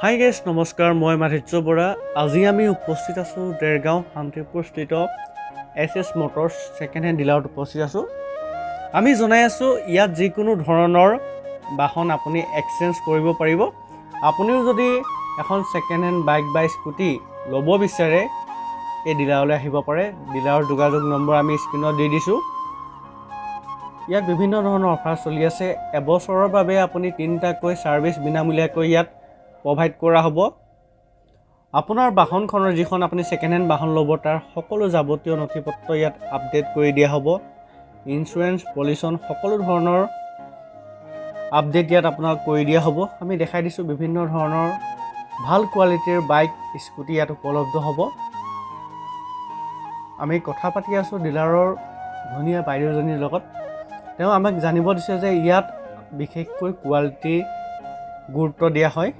Hi guys নমস্কাৰ, মই মাধুৰ্য বৰা। আজি আমি উপস্থিত আছোঁ দেৰগাঁও শান্তিপুৰস্থিত এছ মটৰ্ছ ছেকেণ্ড হেণ্ড ডিলাৰত উপস্থিত আছোঁ। আমি জনাই আছোঁ ইয়াত যিকোনো ধৰণৰ বাহন আপুনি এক্সচেঞ্জ কৰিব পাৰিব। আপুনিও যদি এখন ছেকেণ্ড হেণ্ড বাইক বা স্কুটি ল'ব বিচাৰে এই ডিলাৰলৈ আহিব পাৰে। ডিলাৰৰ যোগাযোগ নম্বৰ আমি স্ক্ৰীণত দি দিছোঁ। ইয়াত বিভিন্ন ধৰণৰ অফাৰ চলি আছে। এবছৰৰ বাবে আপুনি 3টাকৈ ছাৰ্ভিচ বিনামূলীয়াকৈ ইয়াত প্ৰভাইড কৰা হ'ব। আপোনাৰ বাহনখনৰ যিখন আপুনি ছেকেণ্ড হেণ্ড বাহন ল'ব তাৰ সকলো যাৱতীয় নথিপত্ৰ ইয়াত আপডেট কৰি দিয়া হ'ব। ইঞ্চুৰেঞ্চ পলিউশ্যন সকলো ধৰণৰ আপডেট ইয়াত আপোনাক কৰি দিয়া হ'ব। আমি দেখাই দিছোঁ বিভিন্ন ধৰণৰ ভাল কোৱালিটিৰ বাইক স্কুটি ইয়াত উপলব্ধ হ'ব। আমি কথা পাতি আছোঁ ডিলাৰৰ ধুনীয়া বাইদেউজনীৰ লগত। তেওঁ আমাক জানিব দিছে যে ইয়াত বিশেষকৈ কোৱালিটি গুৰুত্ব দিয়া হয়।